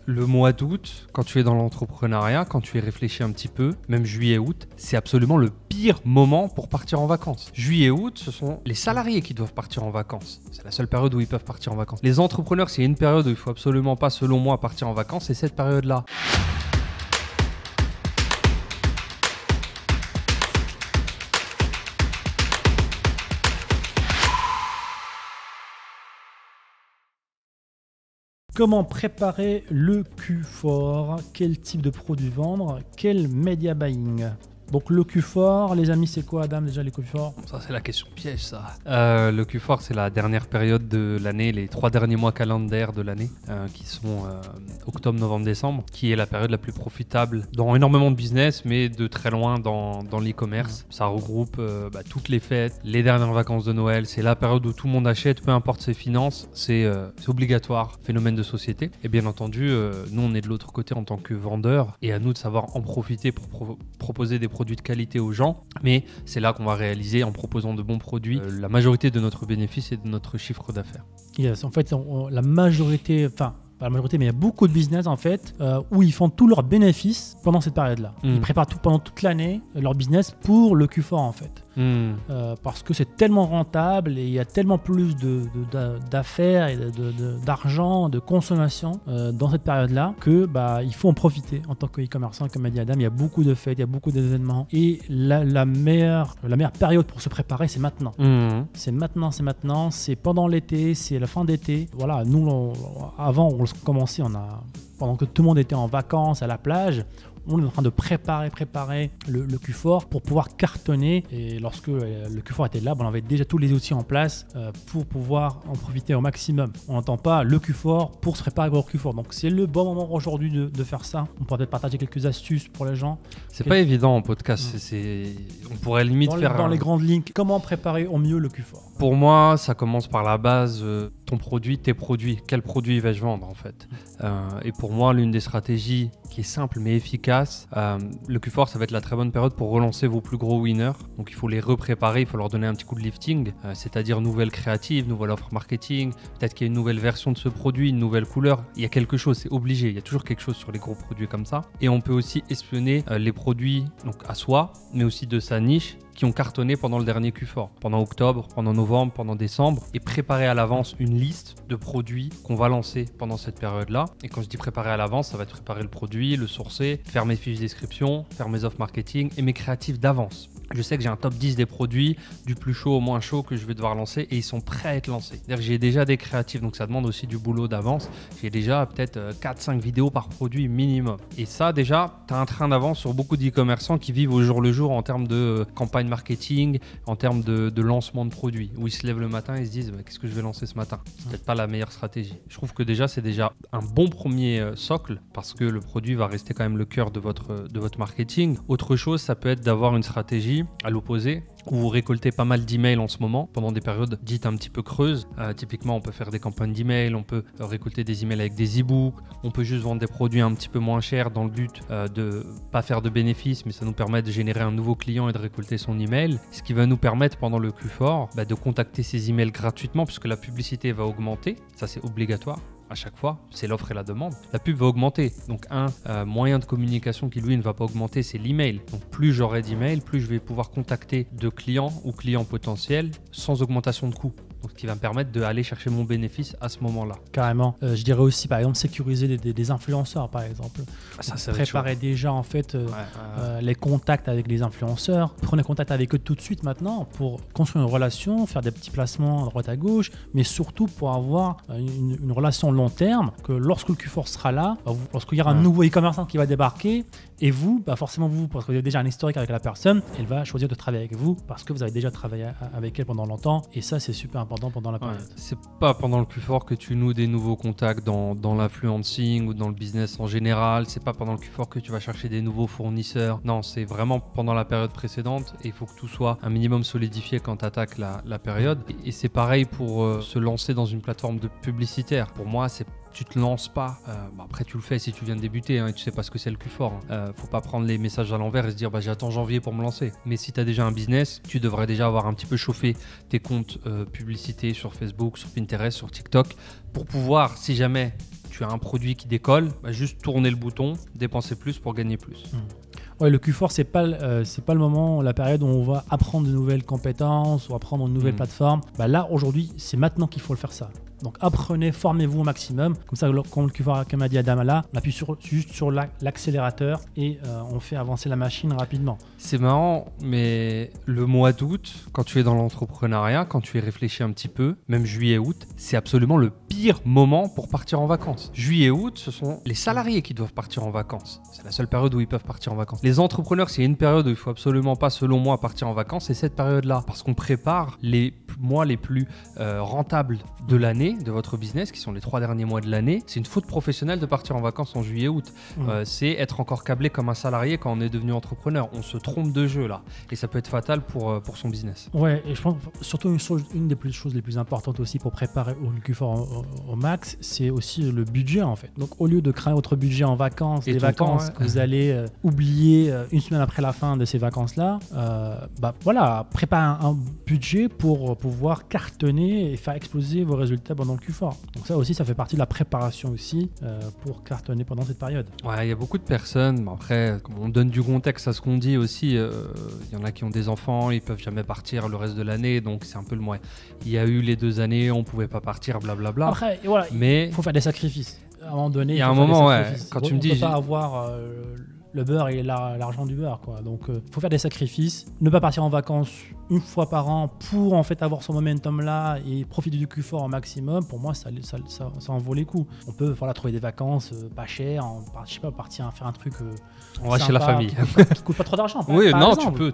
le mois d'août, quand tu es dans l'entrepreneuriat, quand tu y réfléchis un petit peu, même juillet-août, c'est absolument le pire moment pour partir en vacances. Juillet-août, ce sont les salariés qui doivent partir en vacances. C'est la seule période où ils peuvent partir en vacances. Les entrepreneurs, s'il y a une période où il faut absolument pas, selon moi, partir en vacances, c'est cette période-là. Comment préparer le Q4? Quel type de produit vendre? Quel media buying? Donc le Q4, les amis, c'est quoi, Adam, déjà les Q4? Ça, c'est la question piège, ça. Le Q4, c'est la dernière période de l'année, les 3 derniers mois calendaires de l'année, qui sont octobre, novembre, décembre, qui est la période la plus profitable dans énormément de business, mais de très loin dans l'e-commerce. Ça regroupe toutes les fêtes, les dernières vacances de Noël. C'est la période où tout le monde achète, peu importe ses finances. C'est obligatoire, phénomène de société. Et bien entendu, nous, on est de l'autre côté en tant que vendeurs, et à nous de savoir en profiter pour proposer des produits de qualité aux gens, mais c'est là qu'on va réaliser en proposant de bons produits la majorité de notre bénéfice et de notre chiffre d'affaires. Yes, en fait, la majorité, enfin pas la majorité, mais il y a beaucoup de business en fait où ils font tous leurs bénéfices pendant cette période-là. Ils préparent tout pendant toute l'année leur business pour le Q4 en fait. Parce que c'est tellement rentable et il y a tellement plus d'affaires et d'argent, de consommation dans cette période-là que il faut en profiter en tant que-e-commerçant, comme a dit Adam. Il y a beaucoup de fêtes, il y a beaucoup d'événements et la meilleure période pour se préparer, c'est maintenant. C'est maintenant, c'est pendant l'été, c'est la fin d'été. Voilà, nous, avant, on commençait, pendant que tout le monde était en vacances à la plage, on est en train de préparer le Q4 pour pouvoir cartonner. Et lorsque le Q4 était là, on avait déjà tous les outils en place pour pouvoir en profiter au maximum. On n'entend pas le Q4 pour se préparer au Q4. Donc c'est le bon moment aujourd'hui de faire ça. On pourrait peut-être partager quelques astuces pour les gens. C'est pas évident en podcast. On pourrait limite faire... Dans les grandes lignes, comment préparer au mieux le Q4? Pour moi, ça commence par la base, ton produit, tes produits. Quel produit vais-je vendre en fait? Et pour moi, l'une des stratégies qui est simple mais efficace, le Q4, ça va être la très bonne période pour relancer vos plus gros winners. Donc il faut les repréparer, il faut leur donner un petit coup de lifting, c'est-à-dire nouvelle créative, nouvelle offre marketing, peut-être qu'il y a une nouvelle version de ce produit, une nouvelle couleur. Il y a quelque chose, c'est obligé, il y a toujours quelque chose sur les gros produits comme ça. Et on peut aussi espionner les produits donc à soi, mais aussi de sa niche, qui ont cartonné pendant le dernier Q4, pendant octobre, pendant novembre, pendant décembre, et préparer à l'avance une liste de produits qu'on va lancer pendant cette période-là. Et quand je dis préparer à l'avance, ça va être préparer le produit, le sourcer, faire mes fiches description, faire mes offres marketing et mes créatifs d'avance. Je sais que j'ai un top 10 des produits, du plus chaud au moins chaud que je vais devoir lancer et ils sont prêts à être lancés. C'est-à-dire que j'ai déjà des créatifs, donc ça demande aussi du boulot d'avance. J'ai déjà peut-être 4-5 vidéos par produit minimum. Et ça déjà, tu as un train d'avance sur beaucoup d'e-commerçants qui vivent au jour le jour en termes de campagne marketing, en termes de lancement de produits. Où ils se lèvent le matin et se disent qu'est-ce que je vais lancer ce matin? C'est peut-être pas la meilleure stratégie. Je trouve que déjà c'est déjà un bon premier socle parce que le produit va rester quand même le cœur de votre marketing. Autre chose, ça peut être d'avoir une stratégie à l'opposé, où vous récoltez pas mal d'emails en ce moment, pendant des périodes dites un petit peu creuses. Typiquement, on peut faire des campagnes d'emails, on peut récolter des emails avec des e-books, on peut juste vendre des produits un petit peu moins chers dans le but de pas faire de bénéfices, mais ça nous permet de générer un nouveau client et de récolter son email. Ce qui va nous permettre pendant le Q4 de contacter ces emails gratuitement, puisque la publicité va augmenter, ça c'est obligatoire. À chaque fois, c'est l'offre et la demande. La pub va augmenter. Donc un moyen de communication qui lui ne va pas augmenter, c'est l'email. Donc plus j'aurai d'emails, plus je vais pouvoir contacter de clients ou clients potentiels sans augmentation de coût. Donc, ce qui va me permettre d'aller chercher mon bénéfice à ce moment-là. Carrément. Je dirais aussi, par exemple, sécuriser des influenceurs, par exemple. Ça préparer déjà, en fait, les contacts avec les influenceurs. Prenez contact avec eux tout de suite maintenant pour construire une relation, faire des petits placements à droite à gauche, mais surtout pour avoir une relation long terme, que lorsque le Q4 sera là, lorsqu'il y aura un nouveau e-commerçant qui va débarquer, et vous, forcément vous, parce que vous avez déjà un historique avec la personne, elle va choisir de travailler avec vous parce que vous avez déjà travaillé avec elle pendant longtemps, et ça c'est super important pendant la période. C'est pas pendant le Q4 que tu noues des nouveaux contacts dans l'influencing ou dans le business en général, c'est pas pendant le Q4 que tu vas chercher des nouveaux fournisseurs, non, c'est vraiment pendant la période précédente, et il faut que tout soit un minimum solidifié quand tu attaques la période, et c'est pareil pour se lancer dans une plateforme de publicitaire. Pour moi, tu te lances pas, après tu le fais si tu viens de débuter et tu sais pas ce que c'est le Q4. Faut pas prendre les messages à l'envers et se dire j'attends janvier pour me lancer. Mais si tu as déjà un business, tu devrais déjà avoir un petit peu chauffé tes comptes publicités sur Facebook, sur Pinterest, sur TikTok pour pouvoir, si jamais tu tu as un produit qui décolle, bah, juste tourner le bouton, dépenser plus pour gagner plus. Ouais, le Q4, c'est pas le moment, la période où on va apprendre de nouvelles compétences ou apprendre une nouvelle plateforme. Bah là, aujourd'hui, c'est maintenant qu'il faut le faire ça. Donc apprenez, formez-vous au maximum. Comme ça, comme le Q4, comme a dit Adamala, on appuie juste sur l'accélérateur et on fait avancer la machine rapidement. C'est marrant, mais le mois d'août, quand tu es dans l'entrepreneuriat, quand tu y réfléchis un petit peu, même juillet-août, c'est absolument le pire moment pour partir en vacances. Juillet-août, ce sont les salariés qui doivent partir en vacances. C'est la seule période où ils peuvent partir en vacances. Les entrepreneurs, s'il y a une période où il faut absolument pas, selon moi, partir en vacances, c'est cette période-là. Parce qu'on prépare les mois les plus rentables de l'année, de votre business, qui sont les 3 derniers mois de l'année. C'est une faute professionnelle de partir en vacances en juillet-août. C'est être encore câblé comme un salarié quand on est devenu entrepreneur. On se trompe de jeu là. Et ça peut être fatal pour son business. Ouais, et je pense surtout une des choses les plus importantes aussi pour préparer au Q4 au max, c'est aussi le budget en fait. Donc au lieu de créer votre budget en vacances, des vacances que vous allez oublier une semaine après la fin de ces vacances-là, bah voilà, préparez un budget pour pouvoir cartonner et faire exploser vos résultats pendant le Q4. Donc ça aussi, ça fait partie de la préparation aussi pour cartonner pendant cette période. Ouais, il y a beaucoup de personnes, bon, après, on donne du contexte à ce qu'on dit aussi, il y en a qui ont des enfants, ils peuvent jamais partir le reste de l'année, donc c'est un peu le moyen. Il y a eu les 2 années, on pouvait pas partir, blablabla. Après, voilà, il faut faire des sacrifices. À un moment donné, il y a un moment, quand tu me dis... On peut pas avoir... le beurre et l'argent du beurre, quoi. Donc il faut faire des sacrifices, ne pas partir en vacances une fois par an pour en fait avoir ce momentum là et profiter du Q4 au maximum. Pour moi, ça en vaut les coups. On peut trouver des vacances pas chères, je sais pas, partir faire un truc on va chez la famille qui coûte pas trop d'argent. Oui, par non, exemple,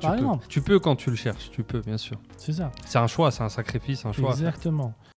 tu peux quand tu le cherches, tu peux, bien sûr. C'est ça. C'est un choix, c'est un sacrifice, un choix. Exactement.